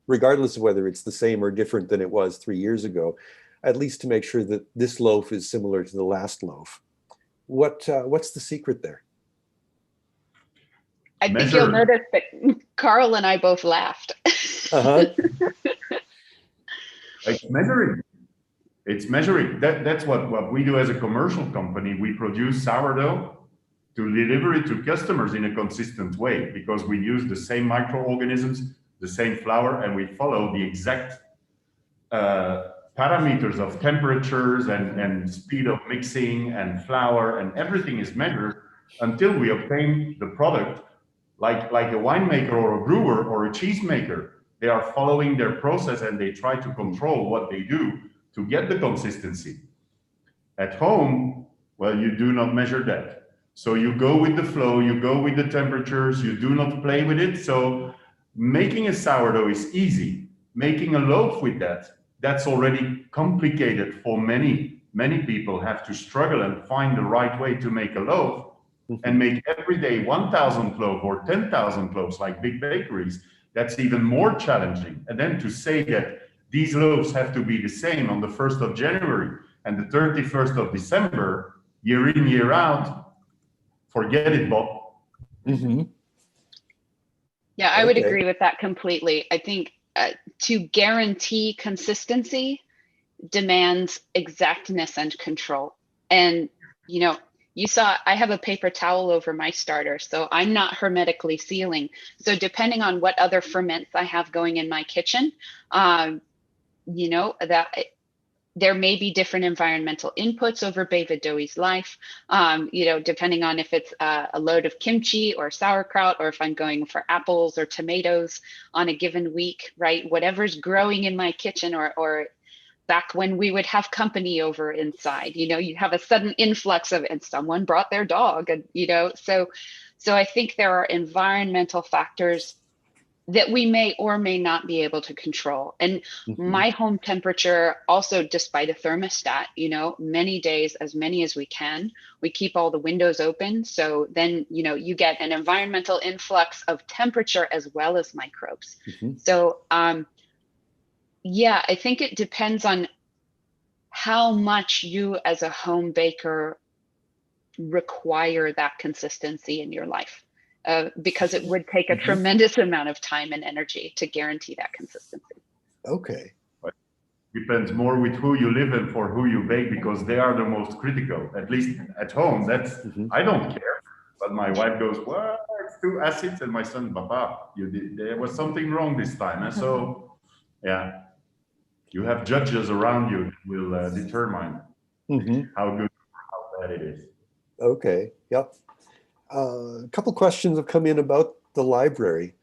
regardless of whether it's the same or different than it was 3 years ago, at least to make sure that this loaf is similar to the last loaf. What's the secret there? I think you'll notice that Karl and I both laughed. It's measuring. It's measuring. That's what we do as a commercial company. We produce sourdough to deliver it to customers in a consistent way because we use the same microorganisms, the same flour, and we follow the exact parameters of temperatures and speed of mixing and flour, and everything is measured until we obtain the product like a winemaker or a brewer or a cheesemaker. They are following their process and they try to control what they do to get the consistency. At home, well, you do not measure that. So you go with the flow, you go with the temperatures, you do not play with it. So making a sourdough is easy. Making a loaf with that's already complicated for many. Many people have to struggle and find the right way to make a loaf and make every day 1,000 loaves or 10,000 loaves like big bakeries. That's even more challenging. And then to say that these loaves have to be the same on the 1st of January and the 31st of December, year in, year out, forget it, Bob. Yeah, I would agree with that completely. I think to guarantee consistency demands exactness and control. And, you saw I have a paper towel over my starter, so I'm not hermetically sealing. So depending on what other ferments I have going in my kitchen, that there may be different environmental inputs over Bavidoui's life, depending on if it's a load of kimchi or sauerkraut, or if I'm going for apples or tomatoes on a given week, right? Whatever's growing in my kitchen, or back when we would have company over inside, you have a sudden influx of, and someone brought their dog, and, so I think there are environmental factors that we may or may not be able to control. And my home temperature also, despite a thermostat, many days, as many as we can, we keep all the windows open. So then, you get an environmental influx of temperature as well as microbes. So, yeah, I think it depends on how much you as a home baker require that consistency in your life, because it would take a tremendous amount of time and energy to guarantee that consistency. Okay. Depends more with who you live and for who you bake, because they are the most critical. At least at home, that's I don't care. But my wife goes, well, it's too acid, and my son, Papa, there was something wrong this time. And so, yeah, you have judges around you that will determine how good or how bad it is. Okay. Yep. A couple questions have come in about the library.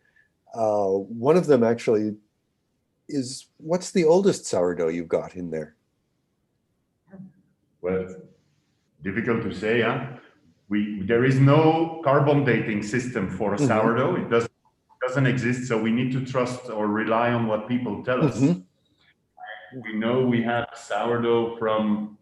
One of them actually is, what's the oldest sourdough you've got in there? Well, difficult to say, huh? There is no carbon dating system for a sourdough. It doesn't exist, so we need to trust or rely on what people tell us. We know we have sourdough from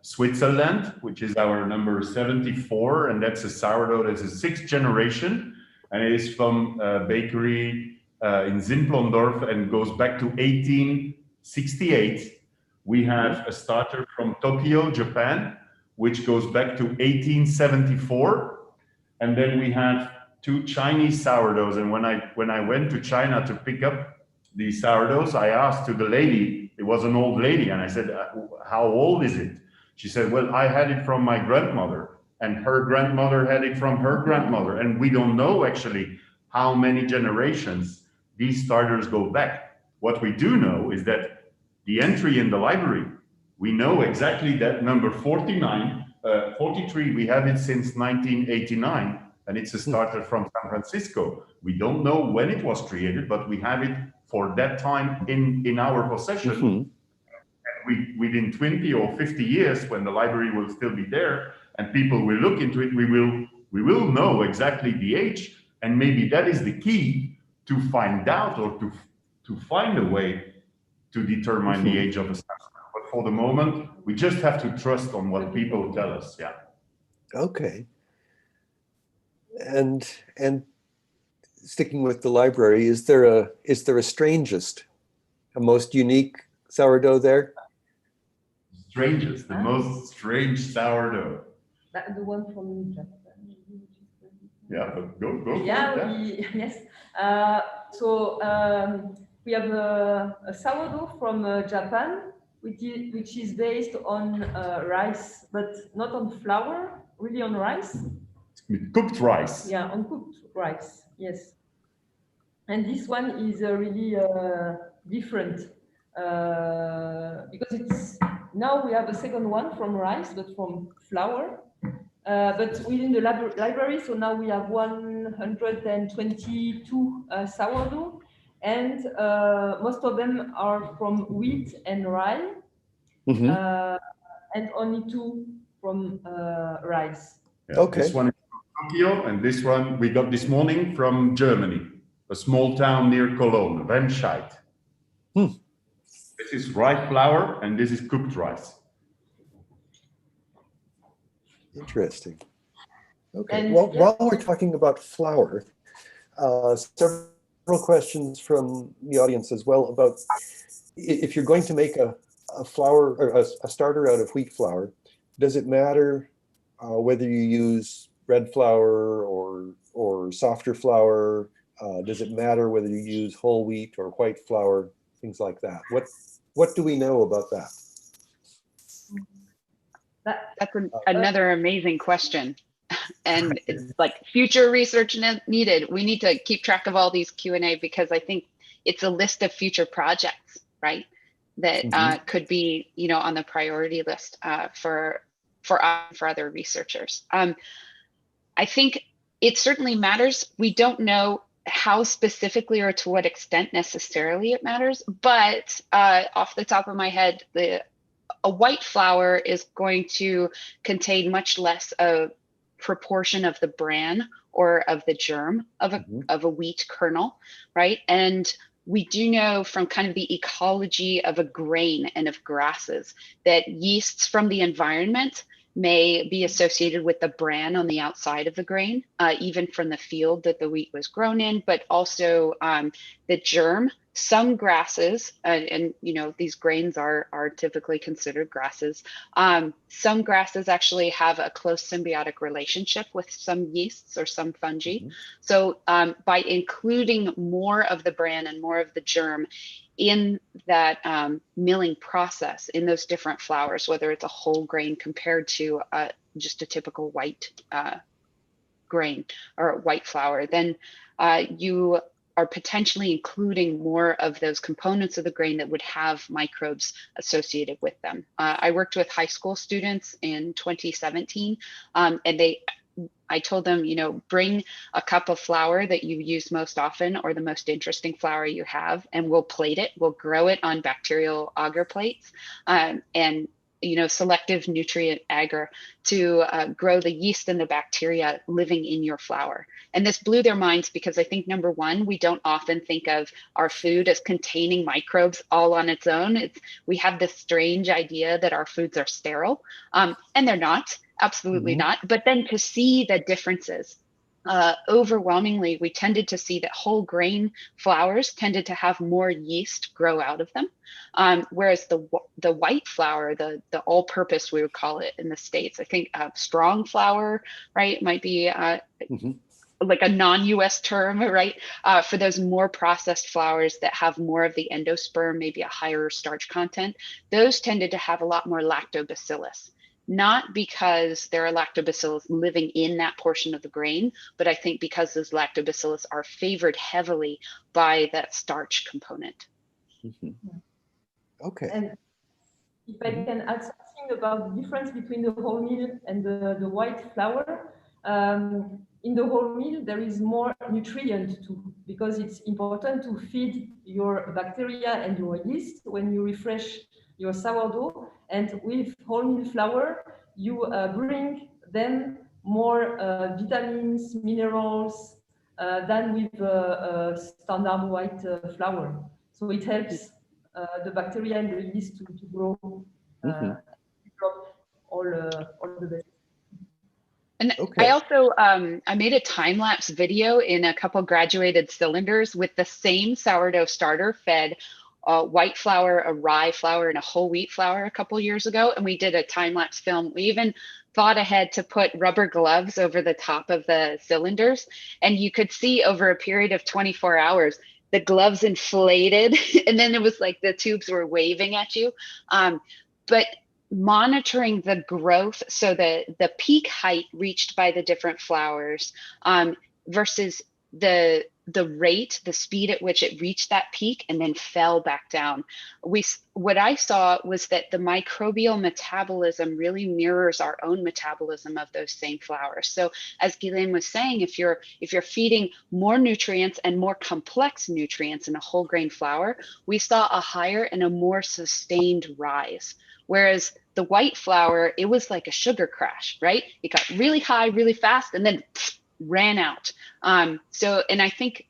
Switzerland, which is our number 74, and that's a sourdough that's a 6th generation, and it is from a bakery in Simplondorf and goes back to 1868. We have a starter from Tokyo, Japan, which goes back to 1874. And then we have 2 Chinese sourdoughs. And when I went to China to pick up these sourdoughs, I asked to the lady, it was an old lady, and I said, how old is it? She said, well, I had it from my grandmother, and her grandmother had it from her grandmother. And we don't know actually how many generations these starters go back. What we do know is that the entry in the library, we know exactly that number 43, we have it since 1989, and it's a starter from San Francisco. We don't know when it was created, but we have it for that time in our possession. Within 20 or 50 years, when the library will still be there and people will look into it, we will know exactly the age, and maybe that is the key to find out or to find a way to determine the age of a sourdough. But for the moment, we just have to trust on what people tell us. Yeah. Okay. And sticking with the library, is there a strangest, a most unique sourdough there? Strangest, the most strange sourdough. That, the one from Japan. Yeah, but go. Yeah, yes. So we have a sourdough from Japan, which is based on rice, but not on flour, really on rice. With cooked rice. Yeah, on cooked rice, yes. And this one is really different because now we have a second one from rice, but from flour. But within the library, so now we have 122 sourdough, and most of them are from wheat and rye, and only 2 from rice. Yeah, okay. This one is from Tokyo, and this one we got this morning from Germany, a small town near Cologne, Remscheid. This is rye flour, and this is cooked rice. Interesting. Okay. And, well, while we're talking about flour, several questions from the audience as well about if you're going to make a flour or a starter out of wheat flour, does it matter whether you use red flour or softer flour? Does it matter whether you use whole wheat or white flour? Things like that. What do we know about that? That's another amazing question. And it's like future research needed. We need to keep track of all these Q&A because I think it's a list of future projects, right? That could be, on the priority list for other researchers. I think it certainly matters. We don't know how specifically or to what extent necessarily it matters, but off the top of my head, a white flour is going to contain much less a proportion of the bran or of the germ of a wheat kernel, right? And we do know from kind of the ecology of a grain and of grasses that yeasts from the environment may be associated with the bran on the outside of the grain, even from the field that the wheat was grown in, but also the germ some grasses, and you know, these grains are typically considered grasses. Some grasses actually have a close symbiotic relationship with some yeasts or some fungi. So by including more of the bran and more of the germ in that milling process, in those different flours, whether it's a whole grain compared to just a typical white grain or white flour, then you are potentially including more of those components of the grain that would have microbes associated with them. I worked with high school students in 2017, and I told them, you know, bring a cup of flour that you use most often or the most interesting flour you have, and we'll plate it. We'll grow it on bacterial agar plates, and you know, selective nutrient agar to grow the yeast and the bacteria living in your flour. And this blew their minds because I think, number one, we don't often think of our food as containing microbes all on its own. We have this strange idea that our foods are sterile, and they're not, absolutely not. But then to see the differences, overwhelmingly, we tended to see that whole grain flours tended to have more yeast grow out of them, whereas the white flour, the all-purpose, we would call it in the States, I think strong flour, right, might be like a non-US term, right, for those more processed flours that have more of the endosperm, maybe a higher starch content. Those tended to have a lot more lactobacillus. Not because there are lactobacillus living in that portion of the grain, but I think because those lactobacillus are favored heavily by that starch component. Okay. And if I can add something about the difference between the wholemeal and the white flour, in the wholemeal there is more nutrient too, because it's important to feed your bacteria and your yeast when you refresh your sourdough. And with wholemeal flour, you bring them more vitamins, minerals than with standard white flour. So it helps the bacteria and the yeast to grow, all the best. And I also, I made a time-lapse video in a couple graduated cylinders with the same sourdough starter fed white flour, a rye flour, and a whole wheat flour a couple years ago. And we did a time-lapse film. We even thought ahead to put rubber gloves over the top of the cylinders. And you could see over a period of 24 hours, the gloves inflated. And then it was like the tubes were waving at you. But monitoring the growth, so the peak height reached by the different flours versus the rate, the speed at which it reached that peak and then fell back down. What I saw was that the microbial metabolism really mirrors our own metabolism of those same flours. So as Guylaine was saying, if you're feeding more nutrients and more complex nutrients in a whole grain flour, we saw a higher and a more sustained rise. Whereas the white flour, it was like a sugar crash, right? It got really high, really fast, and then ran out. And I think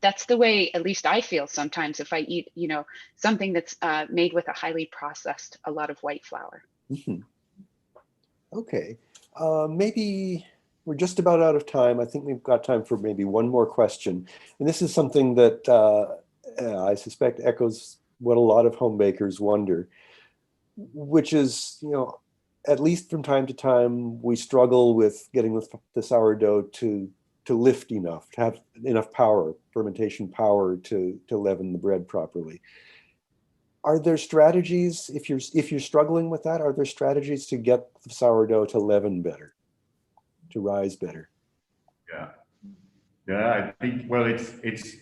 that's the way, at least I feel sometimes if I eat, you know, something that's made with a highly processed, a lot of white flour. Okay, maybe we're just about out of time. I think we've got time for maybe one more question. And this is something that I suspect echoes what a lot of home bakers wonder, which is, you know, at least from time to time, we struggle with getting the sourdough to lift enough, to have enough power, fermentation power to leaven the bread properly. Are there strategies, if you're struggling with that, are there strategies to get the sourdough to leaven better, to rise better? Yeah, I think, well, it's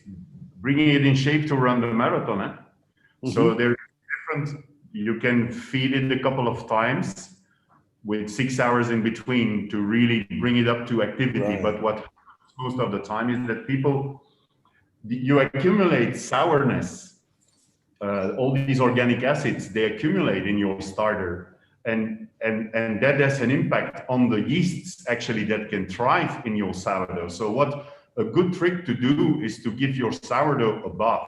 bringing it in shape to run the marathon. So there's different, you can feed it a couple of times with 6 hours in between to really bring it up to activity. Right. But what happens most of the time is that you accumulate sourness, all these organic acids, they accumulate in your starter. And that has an impact on the yeasts actually that can thrive in your sourdough. So what a good trick to do is to give your sourdough a bath.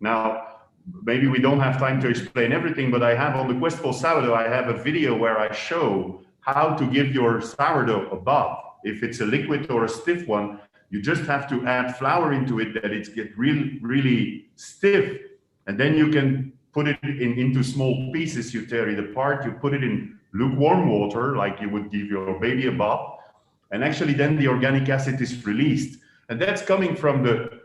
Now, maybe we don't have time to explain everything, but I have on the Quest for Sourdough, I have a video where I show how to give your sourdough a bath. If it's a liquid or a stiff one, You just have to add flour into it that it gets really stiff. And then you can put it into small pieces. You tear it apart, you put it in lukewarm water, like you would give your baby a bath. And actually then the organic acid is released. And that's coming from the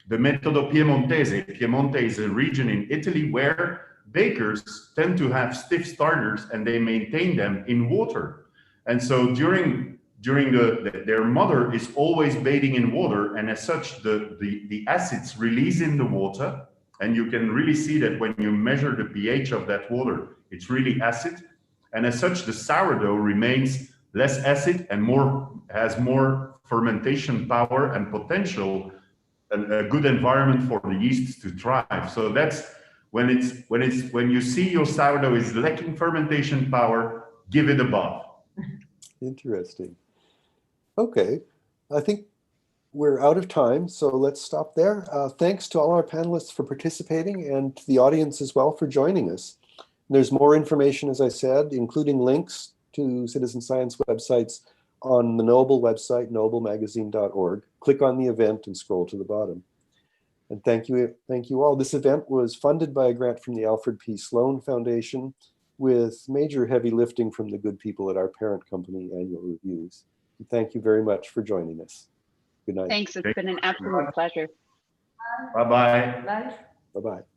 metodo Piemontese. Piemonte is a region in Italy where bakers tend to have stiff starters and they maintain them in water. And so during their mother is always bathing in water, and as such the acids release in the water, and you can really see that when you measure the pH of that water, it's really acid. And as such, the sourdough remains less acid and has more fermentation power and potential, and a good environment for the yeast to thrive. So that's when you see your sourdough is lacking fermentation power, give it a bath. Interesting. Okay, I think we're out of time, so let's stop there. Thanks to all our panelists for participating, and to the audience as well for joining us. There's more information, as I said, including links to citizen science websites on the Knowable website, knowablemagazine.org. Click on the event and scroll to the bottom. And thank you all. This event was funded by a grant from the Alfred P. Sloan Foundation, with major heavy lifting from the good people at our parent company, Annual Reviews. And thank you very much for joining us. Good night. Thanks. It's been an absolute pleasure. Bye-bye. Bye. Bye-bye.